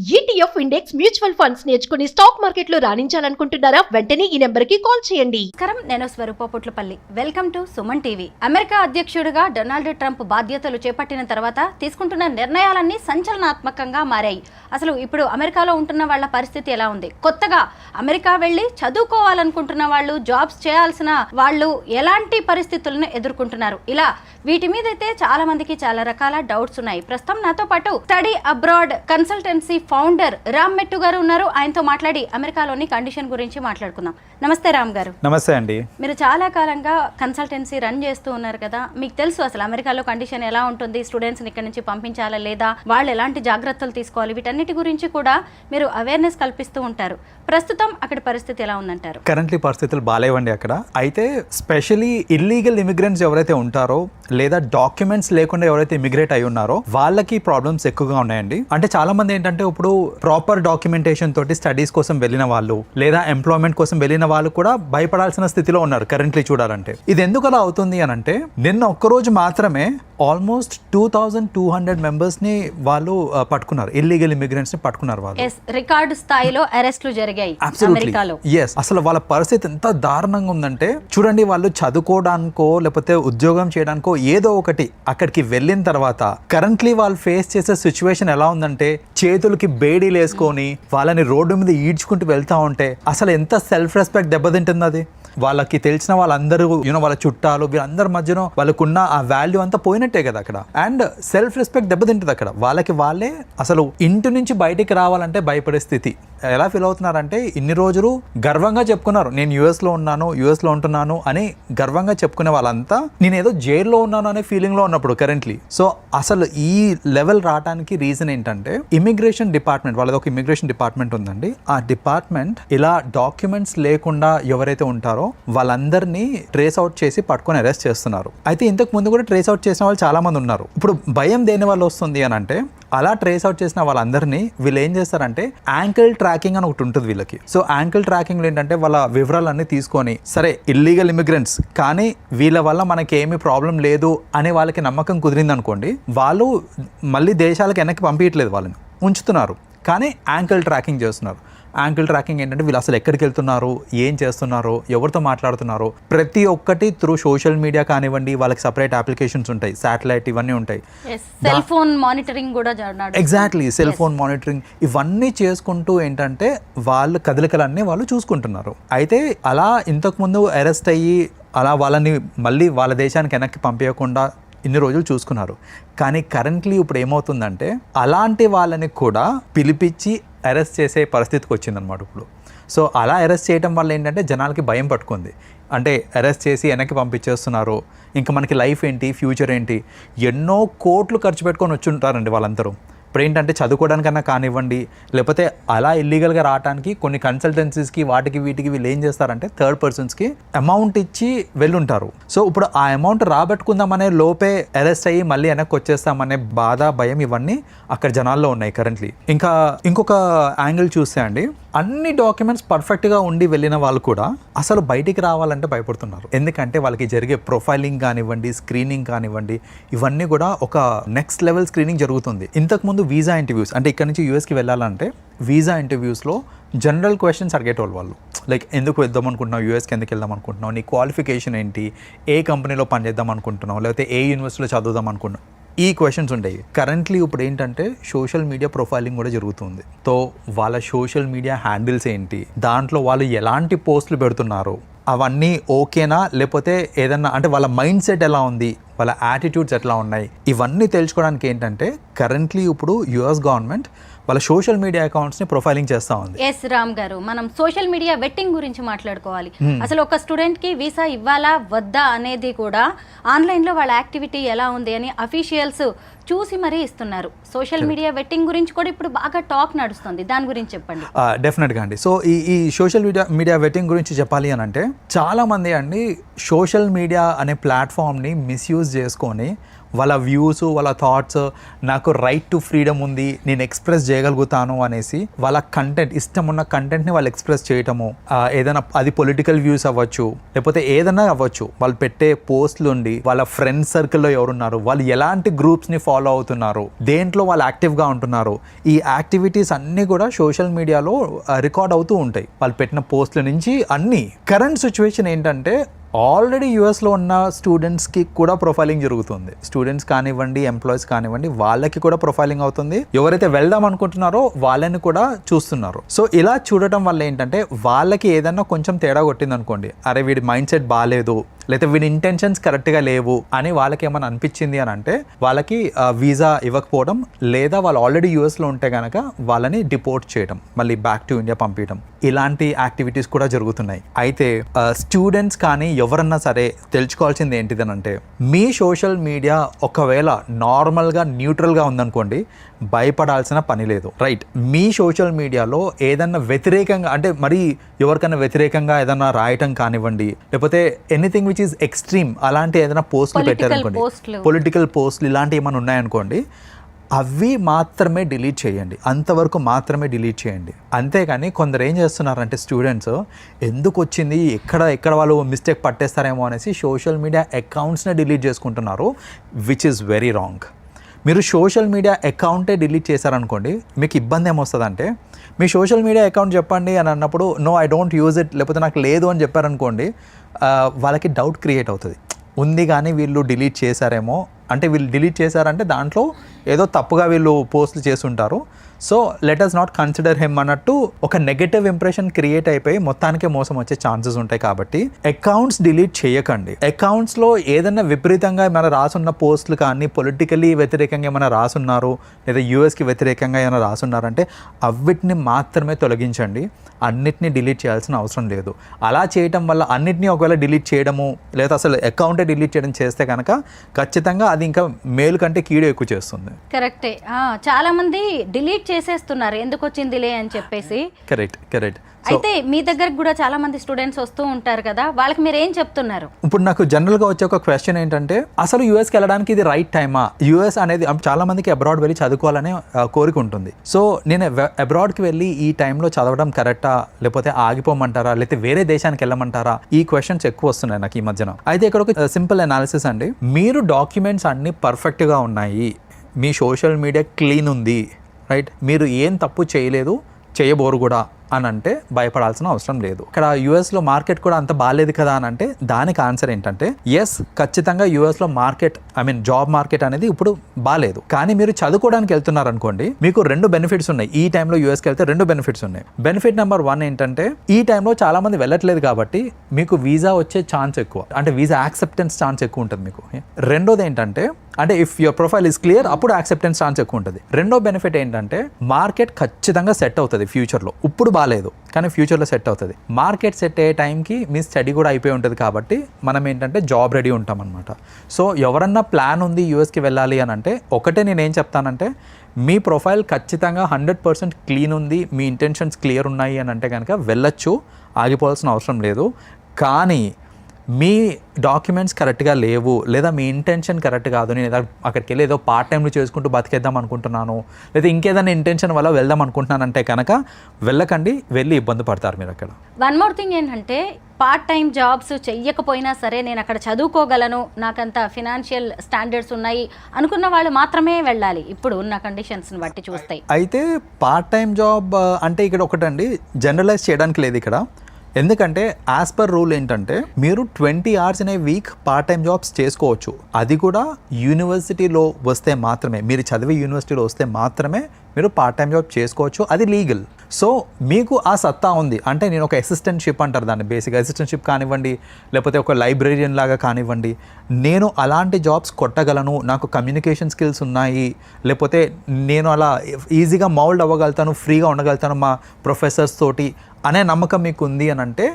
ETF index mutual funds నేర్చుకుని stock మార్కెట్లో రాణించాలనుకుంటున్నారా? వెంటనే ఈ నెంబర్కి కాల్ చేయండి. నమస్కారం, నేను Swarupa Puttapalli. Welcome to Suman TV. America అధ్యక్షుడిగా డొనాల్డ్ ట్రంప్ బాధ్యతలు చేపట్టిన తర్వాత తీసుకుంటున్న నిర్ణయాలన్నీ సంచలనాత్మకంగా మారాయి. అసలు ఇప్పుడు అమెరికాలో ఉంటున్న వాళ్ళ పరిస్థితి ఎలా ఉంది? కొత్తగా అమెరికా వెళ్ళి చదువుకోవాలనుకుంటున్న వాళ్ళు, జాబ్స్ చేయాల్సిన వాళ్ళు ఎలాంటి పరిస్థితులను ఎదుర్కొంటున్నారు? ఇలా వీటి మీద అయితే చాలా మందికి చాలా రకాల డౌట్స్ ఉన్నాయి. ప్రస్తుతం నాతో పాటు study abroad consultancy founder Ram మెట్టు గారు ఉన్నారు. ఆయనతో మాట్లాడి అమెరికాలోని కండిషన్ గురించి మాట్లాడుకుందాం. నమస్తే రామ్ గారు. నమస్తే అండి. మీరు చాలా కాలంగా కన్సల్టెన్సీ రన్ చేస్తూ ఉన్నారు కదా, మీకు తెలుసు అసలు అమెరికాలో కండిషన్ ఎలా ఉంటుంది, స్టూడెంట్స్ని ఇక్కడ నుంచి పంపించాలా లేదా, వాళ్ళు ఎలాంటి జాగ్రత్తలు తీసుకోవాలి, వీటన్నిటి గురించి కూడా మీరు అవేర్నెస్ కల్పిస్తూ ఉంటారు. ప్రస్తుతం అక్కడ పరిస్థితి ఎలా ఉందంటారు? కరెంట్లీ పరిస్థితులు బాగాలేవండి అక్కడ. అయితే స్పెషలీ ఇల్లీగల్ ఇమిగ్రెంట్స్ ఎవరైతే ఉంటారో లేదా డాక్యుమెంట్స్ లేకుండా ఎవరైతే ఇమిగ్రేట్ అయి ఉన్నారో వాళ్ళకి ప్రాబ్లమ్స్ ఎక్కువగా ఉన్నాయండి. అంటే చాలా మంది ఏంటంటే ఇప్పుడు ప్రాపర్ డాక్యుమెంటేషన్ తోటి స్టడీస్ కోసం వెళ్ళిన వాళ్ళు లేదా ఎంప్లాయ్మెంట్ కోసం వెళ్ళిన వాళ్ళు కూడా భయపడాల్సిన స్థితిలో ఉన్నారు కరెంట్లీ చూడాలంటే. ఇది ఎందుకు అలా అవుతుంది అని అంటే, నిన్న ఒక్కరోజు మాత్రమే ఆల్మోస్ట్ 2200 మెంబర్స్ ని వాళ్ళు పట్టుకున్నారు, ఇల్లీగల్ ఇమిగ్రెంట్స్ ని పట్టుకున్నారు వాళ్ళు. రికార్డు స్థాయిలో అరెస్టులు జరిగాయి అమెరికాలో. అసలు వాళ్ళ పరిస్థితి ఎంత దారుణంగా ఉందంటే చూడండి, వాళ్ళు చదువుకోవడానికో లేకపోతే ఉద్యోగం చేయడానికో ఏదో ఒకటి అక్కడికి వెళ్ళిన తర్వాత కరెంట్లీ వాళ్ళు ఫేస్ చేసే సిచ్యువేషన్ ఎలా ఉందంటే, చేతులకి బేడీలు వేసుకొని వాళ్ళని రోడ్డు మీద ఈడ్చుకుంటూ వెళ్తా ఉంటే అసలు ఎంత సెల్ఫ్ రెస్పెక్ట్ దెబ్బతింటుంది అది. వాళ్ళకి తెలిసిన వాళ్ళందరూ వాళ్ళ చుట్టాలు వీళ్ళందరి మధ్యన వాళ్ళకున్న ఆ వాల్యూ అంతా పోయినట్టే కదా అక్కడ. అండ్ సెల్ఫ్ రెస్పెక్ట్ దెబ్బతింటుంది అక్కడ. వాళ్ళకి వాళ్ళే అసలు ఇంటి నుంచి బయటికి రావాలంటే భయపడే స్థితి. ఎలా ఫీల్ అవుతున్నారంటే, ఇన్ని రోజులు గర్వంగా చెప్పుకున్నారు నేను యుఎస్లో ఉన్నాను, యుఎస్లో ఉంటున్నాను అని గర్వంగా చెప్పుకునే వాళ్ళంతా నేను ఏదో జైల్లో ఉన్నాను అనే ఫీలింగ్ లో ఉన్నప్పుడు కరెంట్లీ. సో అసలు ఈ లెవెల్ రావడానికి రీజన్ ఏంటంటే, ఇమిగ్రేషన్ డిపార్ట్మెంట్, వాళ్ళది ఒక ఇమిగ్రేషన్ డిపార్ట్మెంట్ ఉందండి. ఆ డిపార్ట్మెంట్ ఇలా డాక్యుమెంట్స్ లేకుండా ఎవరైతే ఉంటారో వాళ్ళందరినీ ట్రేస్ అవుట్ చేసి పట్టుకొని అరెస్ట్ చేస్తున్నారు. అయితే ఇంతకు ముందు కూడా ట్రేస్ అవుట్ చేసిన వాళ్ళు చాలా మంది ఉన్నారు. ఇప్పుడు భయం దేని వల్ల వస్తుంది అని అంటే, అలా ట్రేస్ అవుట్ చేసిన వాళ్ళందరినీ వీళ్ళు ఏం చేస్తారంటే యాంకిల్ ట్రాకింగ్ అని ఒకటి ఉంటుంది వీళ్ళకి. సో యాంకిల్ ట్రాకింగ్ ఏంటంటే వాళ్ళ వివరాలన్నీ తీసుకొని, సరే ఇల్లీగల్ ఇమిగ్రెంట్స్ కానీ వీళ్ళ వల్ల మనకి ఏమీ ప్రాబ్లం లేదు అనే వాళ్ళకి నమ్మకం కుదిరింది అనుకోండి, వాళ్ళు మళ్ళీ దేశాలకు వెనక్కి పంపించట్లేదు, వాళ్ళని ఉంచుతున్నారు, కానీ యాంకిల్ ట్రాకింగ్ చేస్తున్నారు. యాంకిల్ ట్రాకింగ్ ఏంటంటే వీళ్ళు అసలు ఎక్కడికి వెళ్తున్నారు, ఏం చేస్తున్నారు, ఎవరితో మాట్లాడుతున్నారు, ప్రతి ఒక్కటి త్రూ సోషల్ మీడియా కానివ్వండి, వాళ్ళకి సపరేట్ అప్లికేషన్స్ ఉంటాయి, శాటిలైట్ ఇవన్నీ ఉంటాయి, సెల్ ఫోన్ మానిటరింగ్ కూడా. ఎగ్జాక్ట్లీ, సెల్ ఫోన్ మానిటరింగ్ ఇవన్నీ చేసుకుంటూ ఏంటంటే వాళ్ళ కదలికలన్నీ వాళ్ళు చూసుకుంటున్నారు. అయితే అలా ఇంతకుముందు అరెస్ట్ అయ్యి అలా వాళ్ళని మళ్ళీ వాళ్ళ దేశానికి వెనక్కి పంపించకుండా ఇన్ని రోజులు చూసుకున్నారు. కానీ కరెంట్లీ ఇప్పుడు ఏమవుతుందంటే, అలాంటి వాళ్ళని కూడా పిలిపించి అరెస్ట్ చేసే పరిస్థితికి వచ్చిందనమాట ఇప్పుడు. సో అలా అరెస్ట్ చేయడం వల్ల ఏంటంటే జనాలకి భయం పట్టుకుంది. అంటే అరెస్ట్ చేసి వెనక్కి పంపించేస్తున్నారు, ఇంకా మనకి లైఫ్ ఏంటి, ఫ్యూచర్ ఏంటి, ఎన్నో కోట్లు ఖర్చు పెట్టుకొని వచ్చి ఉంటారండి వాళ్ళందరూ. ఇప్పుడు ఏంటంటే చదువుకోవడానికన్నా కానివ్వండి, లేకపోతే అలా ఇల్లీగల్గా రావడానికి కొన్ని కన్సల్టెన్సీస్కి వాటికి వీటికి వీళ్ళు ఏం చేస్తారంటే థర్డ్ పర్సన్స్కి అమౌంట్ ఇచ్చి వెళ్ళుంటారు. సో ఇప్పుడు ఆ అమౌంట్ రాబట్టుకుందామనే లోపే అరెస్ట్ అయ్యి మళ్ళీ వెనక్కి వచ్చేస్తామనే బాధ, భయం ఇవన్నీ అక్కడ జనాల్లో ఉన్నాయి కరెంట్లీ. ఇంకా ఇంకొక యాంగిల్ చూస్తే అండి, అన్ని డాక్యుమెంట్స్ పర్ఫెక్ట్గా ఉండి వెళ్ళిన వాళ్ళు కూడా అసలు బయటికి రావాలంటే భయపడుతున్నారు. ఎందుకంటే వాళ్ళకి జరిగే ప్రొఫైలింగ్ కానివ్వండి, స్క్రీనింగ్ కానివ్వండి, ఇవన్నీ కూడా ఒక నెక్స్ట్ లెవెల్ స్క్రీనింగ్ జరుగుతుంది. ఇంతకుముందు వీసా ఇంటర్వ్యూస్, అంటే ఇక్కడ నుంచి యూఎస్కి వెళ్ళాలంటే వీసా ఇంటర్వ్యూస్లో జనరల్ క్వశ్చన్స్ అడిగేటోళ్ళు వాళ్ళు. లైక్ ఎందుకు వెళ్దాం అనుకుంటున్నావు, యూఎస్కి ఎందుకు వెళ్దాం అనుకుంటున్నావు, నీ క్వాలిఫికేషన్ ఏంటి, ఏ కంపెనీలో పనిచేద్దాం అనుకుంటున్నావు, లేకపోతే ఏ యూనివర్సిటీలో చదువుదాం అనుకుంటున్నావు, ఈ క్వశ్చన్స్ ఉండేవి. కరెంట్లీ ఇప్పుడు ఏంటంటే సోషల్ మీడియా ప్రొఫైలింగ్ కూడా జరుగుతుంది. సో వాళ్ళ సోషల్ మీడియా హ్యాండిల్స్ ఏంటి, దాంట్లో వాళ్ళు ఎలాంటి పోస్టులు పెడుతున్నారు, అవన్నీ ఓకేనా, లేకపోతే ఏదన్నా అంటే వాళ్ళ మైండ్ సెట్ ఎలా ఉంది, వాళ్ళ యాటిట్యూడ్స్ ఎట్లా ఉన్నాయి, ఇవన్నీ తెలుసుకోవడానికి ఏంటంటే కరెంట్లీ ఇప్పుడు యుఎస్ గవర్నమెంట్ వాళ్ళ సోషల్ మీడియా అకౌంట్స్ ని ప్రొఫైలింగ్ చేస్తా ఉంది. ఎస్ రామ్ గారు, మనం సోషల్ మీడియా వెట్టింగ్ గురించి మాట్లాడుకోవాలి. అసలు ఒక స్టూడెంట్ కి వీసా ఇవ్వాలా వద్దా అనేది కూడా ఆన్లైన్ లో వాళ్ళ యాక్టివిటీ ఎలా ఉంది అని అఫీషియల్స్ చూసి మరీ ఇస్తున్నారు. సోషల్ మీడియా వెట్టింగ్ గురించి కూడా ఇప్పుడు బాగా టాక్ నడుస్తుంది, దాని గురించి చెప్పండి. డెఫినెట్గా అండి. సో ఈ సోషల్ మీడియా వెట్టింగ్ గురించి చెప్పాలి అని అంటే, చాలా మంది అండి సోషల్ మీడియా అనే ప్లాట్ఫామ్ని మిస్యూజ్ చేసుకొని వాళ్ళ వ్యూస్, వాళ్ళ థాట్స్, నాకు రైట్ టు ఫ్రీడమ్ ఉంది, నేను ఎక్స్ప్రెస్ చేయగలుగుతాను అనేసి వాళ్ళ కంటెంట్, ఇష్టం ఉన్న కంటెంట్ని వాళ్ళు ఎక్స్ప్రెస్ చేయటము, ఏదైనా అది పొలిటికల్ వ్యూస్ అవ్వచ్చు, లేకపోతే ఏదైనా అవ్వచ్చు, వాళ్ళు పెట్టే పోస్టులు ఉండి వాళ్ళ ఫ్రెండ్ సర్కిల్లో ఎవరున్నారు, వాళ్ళు ఎలాంటి గ్రూప్స్ని ఫాలో అవుతున్నారు, దేంట్లో వాళ్ళు యాక్టివ్గా ఉంటున్నారు, ఈ యాక్టివిటీస్ అన్నీ కూడా సోషల్ మీడియాలో రికార్డ్ అవుతూ ఉంటాయి. వాళ్ళు పెట్టిన పోస్టుల నుంచి అన్నీ. కరెంట్ సిచ్యువేషన్ ఏంటంటే ఆల్రెడీ యూఎస్లో ఉన్న స్టూడెంట్స్కి కూడా ప్రొఫైలింగ్ జరుగుతుంది. స్టూడెంట్స్ కానివ్వండి, ఎంప్లాయీస్ కానివ్వండి, వాళ్ళకి కూడా ప్రొఫైలింగ్ అవుతుంది. ఎవరైతే వెళ్దాం అనుకుంటున్నారో వాళ్ళని కూడా చూస్తున్నారు. సో ఇలా చూడటం వల్ల ఏంటంటే వాళ్ళకి ఏదన్నా కొంచెం తేడా కొట్టింది అనుకోండి, అరే వీడి మైండ్ సెట్ బాగాలేదు, లేకపోతే వీడి ఇంటెన్షన్స్ కరెక్ట్గా లేవు అని వాళ్ళకి ఏమైనా అనిపించింది అని అంటే వాళ్ళకి వీసా ఇవ్వకపోవడం, లేదా వాళ్ళు ఆల్రెడీ యూఎస్లో ఉంటే కనుక వాళ్ళని డిపోర్ట్ చేయడం, మళ్ళీ బ్యాక్ టు ఇండియా పంపించడం, ఇలాంటి యాక్టివిటీస్ కూడా జరుగుతున్నాయి. అయితే స్టూడెంట్స్ కానీ ఎవరన్నా సరే తెలుసుకోవాల్సింది ఏంటిదనంటే, మీ సోషల్ మీడియా ఒకవేళ నార్మల్గా న్యూట్రల్గా ఉందనుకోండి, భయపడాల్సిన పని లేదు. రైట్, మీ సోషల్ మీడియాలో ఏదన్నా వ్యతిరేకంగా, అంటే మరి ఎవరికైనా వ్యతిరేకంగా ఏదన్నా రాయటం కానివ్వండి, లేకపోతే ఎనీథింగ్ విచ్ ఈస్ ఎక్స్ట్రీమ్, అలాంటి ఏదైనా పోస్టులు పెట్టారనుకోండి, పొలిటికల్ పోస్టులు ఇలాంటివి ఏమైనా ఉన్నాయనుకోండి, అవి మాత్రమే డిలీట్ చేయండి. అంతవరకు మాత్రమే డిలీట్ చేయండి. అంతేగాని కొందరు ఏం చేస్తున్నారంటే స్టూడెంట్స్, ఎందుకు వచ్చింది, ఎక్కడ వాళ్ళు మిస్టేక్ పట్టేస్తారేమో అనేసి సోషల్ మీడియా అకౌంట్స్ని డిలీట్ చేసుకుంటున్నారు, విచ్ ఈస్ వెరీ రాంగ్. మీరు సోషల్ మీడియా అకౌంటే డిలీట్ చేశారనుకోండి, మీకు ఇబ్బంది ఏమొస్తుందంటే, మీ సోషల్ మీడియా అకౌంట్ చెప్పండి అని అన్నప్పుడు no I don't use it, లేకపోతే నాకు లేదు అని చెప్పారనుకోండి, వాళ్ళకి డౌట్ క్రియేట్ అవుతుంది, ఉంది కానీ వీళ్ళు డిలీట్ చేశారేమో, అంటే వీళ్ళు డిలీట్ చేశారంటే దాంట్లో ఏదో తప్పుగా వీళ్ళు పోస్టులు చేస్తుంటారు, so let us not consider him అన్నట్టు ఒక నెగటివ్ ఇంప్రెషన్ క్రియేట్ అయిపోయి మొత్తానికే మోసం వచ్చే ఛాన్సెస్ ఉంటాయి. కాబట్టి అకౌంట్స్ డిలీట్ చేయకండి. అకౌంట్స్లో ఏదైనా విపరీతంగా ఏమైనా రాసున్న పోస్టులు కానీ, పొలిటికలీ వ్యతిరేకంగా ఏమైనా రాసున్నారు, లేదా యూఎస్కి వ్యతిరేకంగా ఏమైనా రాసున్నారంటే అవిటిని మాత్రమే తొలగించండి, అన్నిటినీ డిలీట్ చేయాల్సిన అవసరం లేదు. అలా చేయటం వల్ల అన్నిటినీ ఒకవేళ డిలీట్ చేయడము, లేదా అసలు అకౌంటే డిలీట్ చేయడం చేస్తే కనుక ఖచ్చితంగా అది ఇంకా మేలు కంటే కీడు ఎక్కువ చేస్తుంది. కరెక్టే. చాలా మంది డిలీట్ చేసేస్తున్నారు ఎందుకు వచ్చిందిలే అని చెప్పేసి. కరెక్ట్. అయితే మీ దగ్గరకు కూడా చాలా మంది స్టూడెంట్స్ వస్తూ ఉంటారు కదా, వాళ్ళకి మీరు ఏం చెప్తున్నారు? ఇప్పుడు నాకు జనరల్గా వచ్చే ఒక క్వశ్చన్ ఏంటంటే, అసలు యూఎస్కి వెళ్ళడానికి ఇది రైట్ టైమా? యూఎస్ అనేది చాలా మందికి అబ్రాడ్ వెళ్ళి చదువుకోవాలనే కోరిక ఉంటుంది. సో నేను అబ్రాడ్కి వెళ్ళి ఈ టైంలో చదవడం కరెక్టా, లేకపోతే ఆగిపోమంటారా, లేకపోతే వేరే దేశానికి వెళ్ళమంటారా, ఈ క్వశ్చన్స్ ఎక్కువ వస్తున్నాయి నాకు ఈ మధ్యన. అయితే ఇక్కడ ఒక సింపుల్ అనాలిసిస్ అండి. మీరు డాక్యుమెంట్స్ అన్నీ పర్ఫెక్ట్గా ఉన్నాయి, మీ సోషల్ మీడియా క్లీన్ ఉంది, రైట్, మీరు ఏం తప్పు చేయలేదు, చేయబోరు కూడా అని అంటే భయపడాల్సిన అవసరం లేదు. ఇక్కడ యూఎస్లో మార్కెట్ కూడా అంత బాగాలేదు కదా అని అంటే దానికి ఆన్సర్ ఏంటంటే, ఎస్, ఖచ్చితంగా యూఎస్లో మార్కెట్, జాబ్ మార్కెట్ అనేది ఇప్పుడు బాగాలేదు. కానీ మీరు చదువుకోవడానికి వెళ్తున్నారు అనుకోండి, మీకు 2 బెనిఫిట్స్ ఉన్నాయి. ఈ టైంలో యూఎస్కి వెళ్తే 2 బెనిఫిట్స్ ఉన్నాయి. బెనిఫిట్ నెంబర్ 1 ఏంటంటే, ఈ టైంలో చాలా మంది వెళ్ళట్లేదు కాబట్టి మీకు వీసా వచ్చే ఛాన్స్ ఎక్కువ, అంటే వీసా యాక్సెప్టెన్స్ ఛాన్స్ ఎక్కువ ఉంటుంది మీకు. రెండోది ఏంటంటే, అంటే if your profile is clear, అప్పుడు యాక్సెప్టెన్స్ ఛాన్స్ ఎక్కువ ఉంటుంది. రెండో బెనిఫిట్ ఏంటంటే, మార్కెట్ ఖచ్చితంగా సెట్ అవుతుంది ఫ్యూచర్లో. ఇప్పుడు బాగాలేదు కానీ ఫ్యూచర్లో సెట్ అవుతుంది. మార్కెట్ సెట్ అయ్యే టైంకి మీ స్టడీ కూడా అయిపోయి ఉంటుంది కాబట్టి మనం ఏంటంటే జాబ్ రెడీ ఉంటాం అనమాట. సో ఎవరన్నా ప్లాన్ ఉంది యూఎస్కి వెళ్ళాలి అని అంటే, ఒకటే నేనేం చెప్తానంటే, మీ ప్రొఫైల్ ఖచ్చితంగా 100% క్లీన్ ఉంది, మీ ఇంటెన్షన్స్ క్లియర్ ఉన్నాయి అని అంటే కనుక వెళ్ళొచ్చు, ఆగిపోవాల్సిన అవసరం లేదు. కానీ మీ డాక్యుమెంట్స్ కరెక్ట్గా లేవు, లేదా మీ ఇంటెన్షన్ కరెక్ట్ కాదు, నేను ఏదో అక్కడికి వెళ్ళి ఏదో పార్ట్ టైంలో చేసుకుంటూ బతికేద్దాం అనుకుంటున్నాను, లేదా ఇంకేదైనా ఇంటెన్షన్ వల్ల వెళ్దాం అనుకుంటున్నానంటే కనుక వెళ్ళకండి, వెళ్ళి ఇబ్బంది పడతారు మీరు అక్కడ. వన్ మోర్ థింగ్ ఏంటంటే, పార్ట్ టైం జాబ్స్ చెయ్యకపోయినా సరే నేను అక్కడ చదువుకోగలను, నాకంత ఫినాన్షియల్ స్టాండర్డ్స్ ఉన్నాయి అనుకున్న వాళ్ళు మాత్రమే వెళ్ళాలి ఇప్పుడు ఉన్న కండిషన్స్ని బట్టి చూస్తాయి. అయితే పార్ట్ టైం జాబ్ అంటే ఇక్కడ ఒకటండి, జనరలైజ్ చేయడానికి లేదు ఇక్కడ. ఎందుకంటే యాజ్ పర్ రూల్ ఏంటంటే, మీరు 20 hours in a week part time jobs చేసుకోవచ్చు. అది కూడా యూనివర్సిటీలో వస్తే మాత్రమే, మీరు చదివే యూనివర్సిటీలో వస్తే మాత్రమే మీరు పార్ట్ టైం జాబ్ చేసుకోవచ్చు, అది లీగల్. సో మీకు ఆ సత్తా ఉంది అంటే, నేను ఒక అసిస్టెంట్షిప్ అంటారు దాన్ని, బేసిక్ అసిస్టెంట్షిప్ కానివ్వండి, లేకపోతే ఒక లైబ్రేరియన్ లాగా కానివ్వండి, నేను అలాంటి జాబ్స్ కొట్టగలను, నాకు కమ్యూనికేషన్ స్కిల్స్ ఉన్నాయి, లేకపోతే నేను అలా ఈజీగా మౌల్డ్ అవ్వగలుగుతాను, ఫ్రీగా ఉండగలుగుతాను మా ప్రొఫెసర్స్ తోటి అనే నమ్మకం మీకు ఉంది అని అంటే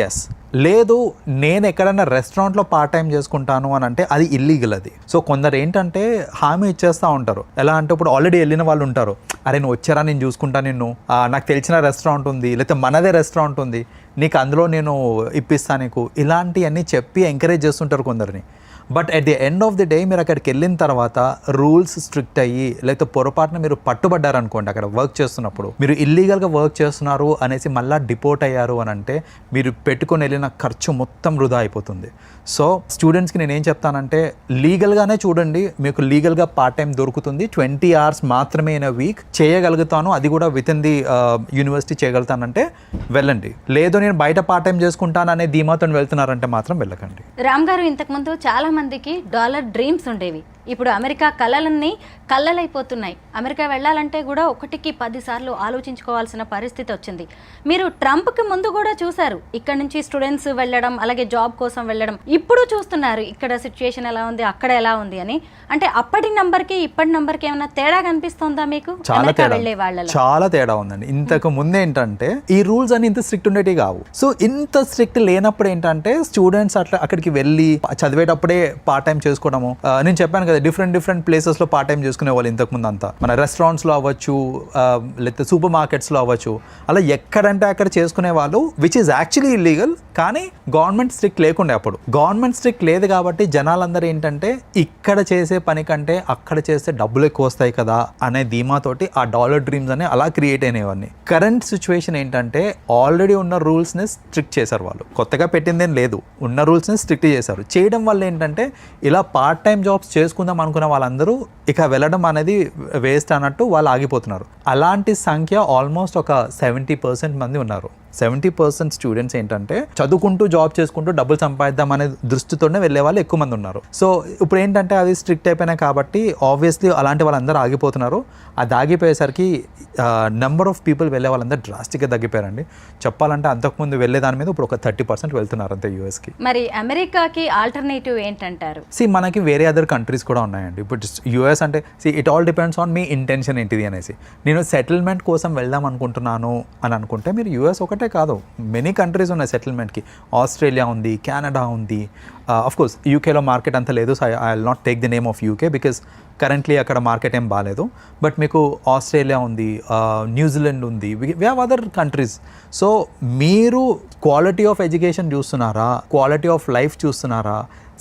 ఎస్. లేదు, నేను ఎక్కడైనా రెస్టారెంట్లో పార్ట్ టైం చేసుకుంటాను అని అంటే అది ఇల్లీగల్ అది. సో కొందరు ఏంటంటే హామీ ఇచ్చేస్తూ ఉంటారు. ఎలా అంటే, ఇప్పుడు ఆల్రెడీ వెళ్ళిన వాళ్ళు ఉంటారు, అరే నువ్వు వచ్చారా నేను చూసుకుంటా నిన్ను, నాకు తెలిసిన రెస్టారెంట్ ఉంది, లేకపోతే మనదే రెస్టారెంట్ ఉంది, నీకు అందులో నేను ఇప్పిస్తాను నీకు, ఇలాంటివన్నీ చెప్పి ఎంకరేజ్ చేస్తుంటారు కొందరిని. But at the end of the day మీరు అక్కడికి వెళ్ళిన తర్వాత రూల్స్ స్ట్రిక్ట్ అయ్యి లేకపోతే పొరపాటున మీరు పట్టుబడ్డారనుకోండి అక్కడ వర్క్ చేస్తున్నప్పుడు, మీరు ఇల్లీగల్గా వర్క్ చేస్తున్నారు అనేసి మళ్ళీ డిపోర్ట్ అయ్యారు అని అంటే మీరు పెట్టుకొని వెళ్ళిన ఖర్చు మొత్తం వృధా అయిపోతుంది. సో స్టూడెంట్స్కి నేను ఏం చెప్తానంటే లీగల్గానే చూడండి, మీకు లీగల్గా పార్ట్ టైం దొరుకుతుంది, 20 hours మాత్రమే ఇన్ అ వీక్ చేయగలుగుతాను, అది కూడా విత్ ఇన్ ది యూనివర్సిటీ చేయగలుగుతానంటే వెళ్ళండి. లేదు నేను బయట పార్ట్ టైం చేసుకుంటాను అనే ధీమాతో వెళ్తున్నారంటే మాత్రం వెళ్ళకండి. రామ్ గారు, ఇంతకుముందు చాలా మందికి డాలర్ డ్రీమ్స్ ఉండేవి, ఇప్పుడు అమెరికా కళలన్నీ కళ్ళలైపోతున్నాయి. అమెరికా వెళ్ళాలంటే కూడా 1కి 10 సార్లు ఆలోచించుకోవాల్సిన పరిస్థితి వచ్చింది. మీరు ట్రంప్కి ముందు కూడా చూశారు, ఇక్కడ నుంచి స్టూడెంట్స్ వెళ్ళడం, అలాగే జాబ్ కోసం వెళ్ళడం. ఇప్పుడు చూస్తున్నారు ఇక్కడ సిచ్యుయేషన్ ఎలా ఉంది, అక్కడ ఎలా ఉంది అని. అంటే అప్పటి నంబర్కి ఇప్పటి నంబర్కి ఏమైనా తేడా కనిపిస్తుందా మీకు? చాలా తేడా ఉందండి. ఇంతకు ముందు ఏంటంటే ఈ రూల్స్ అని ఇంత స్ట్రిక్ట్ ఉండేవి కావు. సో ఇంత స్ట్రిక్ట్ లేనప్పుడు ఏంటంటే స్టూడెంట్స్ అట్లా అక్కడికి వెళ్ళి చదివేటప్పుడే పార్ట్ టైం చేసుకోవడము. నేను చెప్పాను కదా, డిఫరెంట్ ప్లేసెస్లో పార్ట్ టైం చేసుకునే వాళ్ళు ఇంతకుముందు అంతా. మన రెస్టారెంట్స్లో అవ్వచ్చు, లేకపోతే సూపర్ మార్కెట్స్లో అవ్వచ్చు, అలా ఎక్కడంటే అక్కడ చేసుకునే వాళ్ళు, విచ్ ఈజ్ యాక్చువల్లీ ఇల్లీగల్. కానీ గవర్నమెంట్ స్ట్రిక్ట్ లేకుండే. అప్పుడు గవర్నమెంట్ స్ట్రిక్ట్ లేదు కాబట్టి జనాలందరూ ఏంటంటే ఇక్కడ చేసే పని కంటే అక్కడ చేస్తే డబ్బులు ఎక్కువ వస్తాయి కదా అనే ధీమాతోటి ఆ డాలర్ డ్రీమ్స్ అని అలా క్రియేట్ అయినవన్నీ. కరెంట్ సిచ్యువేషన్ ఏంటంటే ఆల్రెడీ ఉన్న రూల్స్ని స్ట్రిక్ట్ చేశారు వాళ్ళు, కొత్తగా పెట్టిందేం లేదు, ఉన్న రూల్స్ని స్ట్రిక్ట్ చేశారు. చేయడం వల్ల ఏంటంటే ఇలా పార్ట్ టైం జాబ్స్ చేసుకుందాం అనుకున్న వాళ్ళందరూ ఇక వెళ్ళడం అనేది వేస్ట్ అన్నట్టు వాళ్ళు ఆగిపోతున్నారు. అలాంటి సంఖ్య ఆల్మోస్ట్ ఒక 70% మంది ఉన్నారు. 70% స్టూడెంట్స్ ఏంటంటే చదువుకుంటూ జాబ్ చేసుకుంటూ డబ్బులు సంపాదిద్దాం అనే దృష్టితోనే వెళ్ళే వాళ్ళు ఎక్కువ మంది ఉన్నారు. సో ఇప్పుడు ఏంటంటే అవి స్ట్రిక్ట్ అయిపోయినాయి కాబట్టి ఆబ్వియస్లీ అలాంటి వాళ్ళందరూ ఆగిపోతున్నారు. అది ఆగిపోయేసరికి నెంబర్ ఆఫ్ పీపుల్ వెళ్ళే వాళ్ళందరూ డ్రాస్టిక్గా తగ్గిపోయారండి. చెప్పాలంటే అంతకుముందు వెళ్ళే దాని మీద ఇప్పుడు ఒక 30% వెళ్తున్నారు అంతే యూఎస్కి. మరి అమెరికాకి ఆల్టర్నేటివ్ ఏంటంటారు? మనకి వేరే అదర్ కంట్రీస్ కూడా ఉన్నాయండి. ఇప్పుడు యూఎస్ అంటే it all depends on me intention ఏంటిది అనేసి. నేను సెటిల్మెంట్ కోసం వెళ్దాం అనుకుంటున్నాను అని అనుకుంటే మీరు యూఎస్ ఒకటే కాదు, మెనీ కంట్రీస్ ఉన్నాయి సెటిల్మెంట్కి. ఆస్ట్రేలియా ఉంది, కెనడా ఉంది, ఆఫ్ కోర్స్ యూకేలో మార్కెట్ అంత లేదు. So I will not take the name of UK because currently అక్కడ మార్కెట్ ఏం బాగాలేదు. బట్ మీకు ఆస్ట్రేలియా ఉంది, న్యూజిలాండ్ ఉంది, we have other countries. So మీరు క్వాలిటీ ఆఫ్ ఎడ్యుకేషన్ చూస్తున్నారా, క్వాలిటీ ఆఫ్ లైఫ్ చూస్తున్నారా,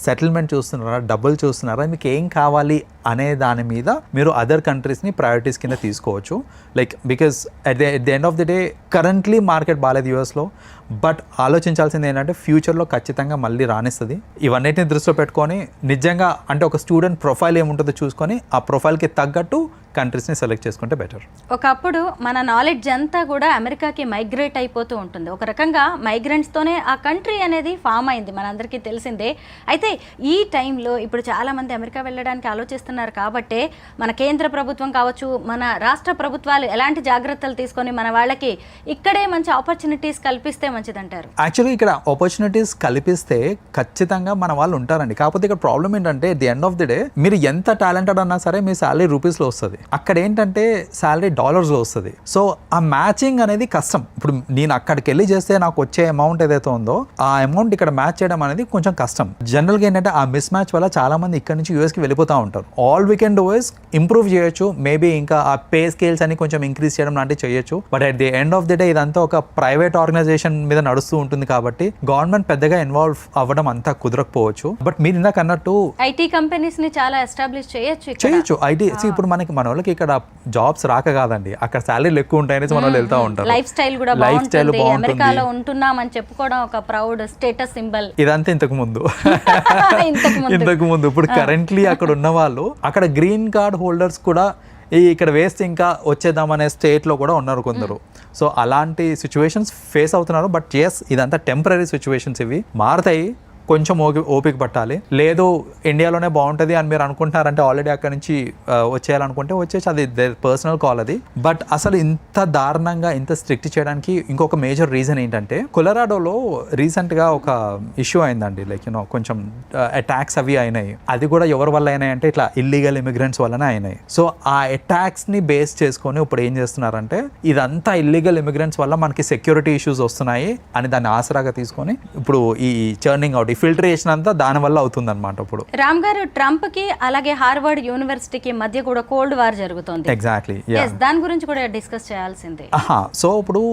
సెటిల్మెంట్ చూస్తున్నారా, డబ్బులు చూస్తున్నారా, మీకు ఏం కావాలి అనే దాని మీద మీరు అదర్ కంట్రీస్ని ప్రయారిటీస్ కింద తీసుకోవచ్చు. Like because at the end of the day currently market బాగాలేదు యూఎస్లో. బట్ ఆలోచించాల్సింది ఏంటంటే ఫ్యూచర్లో ఖచ్చితంగా మళ్ళీ రానిస్తుంది. ఇవన్నిటిని దృష్టిలో పెట్టుకొని నిజంగా అంటే ఒక స్టూడెంట్ ప్రొఫైల్ ఏముంటుందో చూసుకొని ఆ ప్రొఫైల్కి తగ్గట్టు కంట్రీస్ని సెలెక్ట్ చేసుకుంటే బెటర్. ఒకప్పుడు మన నాలెడ్జ్ అంతా కూడా అమెరికాకి మైగ్రేట్ అయిపోతూ ఉంటుంది. ఒక రకంగా మైగ్రెంట్స్తోనే ఆ కంట్రీ అనేది ఫామ్ అయింది, మనందరికీ తెలిసిందే. అయితే ఈ టైంలో ఇప్పుడు చాలామంది అమెరికా వెళ్ళడానికి ఆలోచిస్తున్నారు కాబట్టి మన కేంద్ర ప్రభుత్వం కావచ్చు, మన రాష్ట్ర ప్రభుత్వాలు ఎలాంటి జాగ్రత్తలు తీసుకొని మన వాళ్ళకి ఇక్కడే మంచి ఆపర్చునిటీస్ కల్పిస్తే మంచిదంటారు? యాక్చువల్లీ ఇక్కడ ఆపర్చునిటీస్ కల్పిస్తే ఖచ్చితంగా మన వాళ్ళు ఉంటారండి. కాకపోతే ఇక్కడ ప్రాబ్లం ఏంటంటే the end of the day మీరు ఎంత టాలెంటెడ్ అన్నా సరే మీ శాలరీ రూపీస్లో వస్తుంది, అక్కడ ఏంటంటే శాలరీ డాలర్స్లో వస్తుంది. సో ఆ మ్యాచింగ్ అనేది కష్టం. ఇప్పుడు నేను అక్కడికి వెళ్ళి చేస్తే నాకు వచ్చే అమౌంట్ ఏదైతే ఉందో ఆ అమౌంట్ ఇక్కడ మ్యాచ్ చేయడం అనేది కొంచెం కష్టం. జనరల్గా ఏంటంటే ఆ మిస్ మ్యాచ్ వల్ల చాలా మంది ఇక్కడ నుంచి యూఎస్కి వెళ్ళిపోతూ ఉంటారు. All we can do is improve చేయొచ్చు, మేబీ ఇంకా ఆ పే స్కేల్స్ అని కొంచెం ఇంక్రీజ్ చేయడం లాంటివి చేయొచ్చు. But at the end of the day ఇదంతా ఒక ప్రైవేట్ ఆర్గనైజేషన్ మీద నడుస్తూ ఉంటుంది కాబట్టి గవర్నమెంట్ పెద్దగా ఇన్వాల్వ్ అవ్వడం అంతా కుదరకపోవచ్చు. బట్ మీరు ఇందాక అన్నట్టు ఐటీ కంపెనీస్ ని చాలా ఎస్టాబ్లిష్ చేయొచ్చు. ఐటీ ఇప్పుడు మనకి మన వాళ్ళకి ఇక్కడ జాబ్స్ రాక కాదండి, అక్కడ శాలరీలు ఎక్కువ ఉంటాయని మన వాళ్ళు వెళ్తూ ఉంటారు. లైఫ్ స్టైల్ కూడా బాగుంటుంది, అమెరికాలో ఉంటున్నామని చెప్పుకోవడం ఒక ప్రౌడ్ స్టేటస్ సింబల్. ఇదంతా ఇంతకు ముందు. ఇప్పుడు కరెంట్లీ అక్కడ ఉన్న వాళ్ళు అక్కడ గ్రీన్ కార్డ్ హోల్డర్స్ కూడా ఇక్కడ వేస్తే ఇంకా వచ్చేద్దామనే స్టేట్లో కూడా ఉన్నారు కొందరు. సో అలాంటి సిచ్యువేషన్స్ ఫేస్ అవుతున్నారు. బట్ ఎస్, ఇదంతా టెంపరీ సిచ్యువేషన్స్, ఇవి మారుతాయి, కొంచెం ఓపిక పట్టాలి. లేదు ఇండియాలోనే బాగుంటుంది అని మీరు అనుకుంటున్నారంటే ఆల్రెడీ అక్కడ నుంచి వచ్చేయాలనుకుంటే వచ్చేసి అది పర్సనల్ కాల్ అది. బట్ అసలు ఇంత దారుణంగా ఇంత స్ట్రిక్ట్ చేయడానికి ఇంకొక మేజర్ రీజన్ ఏంటంటే కొలరాడోలో రీసెంట్గా ఒక ఇష్యూ అయిందండి. లైక్ కొంచెం అటాక్స్ అవి అయినాయి. అది కూడా ఎవరి వల్ల అయినాయి అంటే ఇట్లా ఇల్లీగల్ ఇమిగ్రెంట్స్ వల్లనే అయినాయి. సో ఆ అటాక్స్ని బేస్ చేసుకొని ఇప్పుడు ఏం చేస్తున్నారంటే ఇదంతా ఇల్లీగల్ ఇమిగ్రెంట్స్ వల్ల మనకి సెక్యూరిటీ ఇష్యూస్ వస్తున్నాయి అని దాన్ని ఆసరాగా తీసుకొని ఇప్పుడు ఈ చర్నింగ్ అవుట్, ఈ ఫిల్టరేషన్ అంతా దానివల్ల అవుతుంది అనమాట. ఇప్పుడు రామ్ గారు, ట్రంప్ కి అలాగే హార్వర్డ్ యూనివర్సిటీకి మధ్య కూడా కోల్డ్ వార్ జరుగుతోంది. ఎగ్జాక్ట్లీ, Yes, దాని గురించి కూడా డిస్కస్ చేయాల్సిందే. సో ఇప్పుడు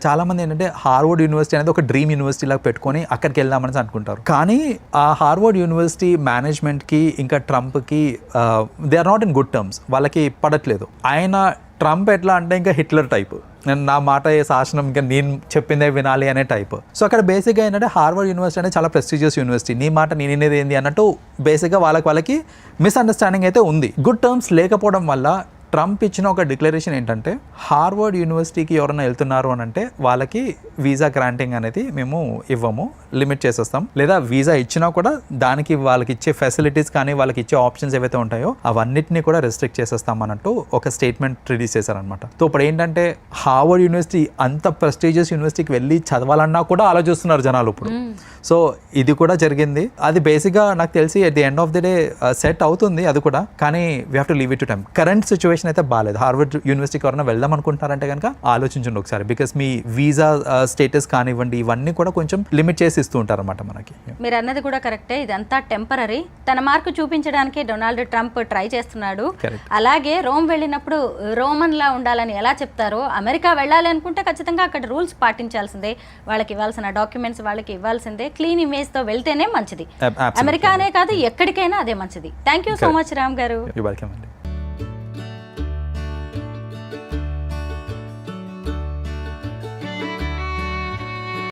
చాలా మంది ఏంటంటే హార్వర్డ్ యూనివర్సిటీ అనేది ఒక డ్రీమ్ యూనివర్సిటీ లాగా పెట్టుకొని అక్కడికి వెళ్దామని అనుకుంటారు. కానీ ఆ హార్వర్డ్ యూనివర్సిటీ మేనేజ్మెంట్ కి ఇంకా ట్రంప్ కి they are not in good terms. వాళ్ళకి పడట్లేదు. ఆయన ట్రంప్ ఎట్లా అంటే ఇంకా హిట్లర్ టైప్, నేను నా మాట ఏ శాసనం ఇంకా నేను చెప్పిందే వినాలి అనే టైప్. సో అక్కడ బేసిక్గా ఏంటంటే హార్వర్డ్ యూనివర్సిటీ అనేది చాలా ప్రెస్టీజియస్ యూనివర్సిటీ, నీ మాట నేనేది ఏంది అన్నట్టు బేసిక్గా వాళ్ళకి మిస్అండర్స్టాండింగ్ అయితే ఉంది. గుడ్ టర్మ్స్ లేకపోవడం వల్ల ట్రంప్ ఇచ్చిన ఒక డిక్లరేషన్ ఏంటంటే హార్వర్డ్ యూనివర్సిటీకి ఎవరైనా వెళ్తున్నారు అని అంటే వాళ్ళకి వీసా గ్రాంటింగ్ అనేది మేము ఇవ్వము, లిమిట్ చేసేస్తాం. లేదా వీసా ఇచ్చినా కూడా దానికి వాళ్ళకి ఇచ్చే ఫెసిలిటీస్ కానీ వాళ్ళకి ఇచ్చే ఆప్షన్స్ ఏవైతే ఉంటాయో అవన్నిటిని కూడా రెస్ట్రిక్ట్ చేసేస్తాం అన్నట్టు ఒక స్టేట్మెంట్ రిలీజ్ చేశారనమాట. సో ఇప్పుడు ఏంటంటే హార్వర్డ్ యూనివర్సిటీ అంత ప్రెస్టీజియస్ యూనివర్సిటీకి వెళ్ళి చదవాలన్నా కూడా ఆలోచిస్తున్నారు జనాలు ఇప్పుడు. సో ఇది కూడా జరిగింది. అది బేసిక్గా నాకు తెలిసి at the end of the day set అవుతుంది అది కూడా. కానీ we have to leave it to time. Current situation అయితే బాగాలేదు. హార్వర్డ్ యూనివర్సిటీకి ఎవరైనా వెళ్దాం అనుకుంటారంటే కనుక ఆలోచించండి ఒకసారి. బికాస్ మీ వీసా స్టేటస్ కానివ్వండి ఇవన్నీ కూడా కొంచెం లిమిట్ చేసి ఇస్తూ ఉంటారు అనమాట మనకి. మీరు అన్నది కూడా కరెక్టే. ఇదంతా టెంపరరీ. తన మార్కు చూపించడానికి డొనాల్డ్ ట్రంప్ ట్రై చేస్తున్నాడు. అలాగే రోమ్ వెళ్ళినప్పుడు రోమన్ లా ఉండాలని ఎలా చెప్తారో, అమెరికా వెళ్ళాలి అనుకుంటే ఖచ్చితంగా అక్కడ రూల్స్ పాటించాల్సిందే. వాళ్ళకి ఇవ్వాల్సిన డాక్యుమెంట్స్ వాళ్ళకి ఇవ్వాల్సిందే. క్లీన్ ఇమేజ్ తో వెళ్తేనే మంచిది. అమెరికానే కాదు ఎక్కడికైనా అదే మంచిది. Thank you so much Ram గారు. యూ వెల్కమ్ అండి.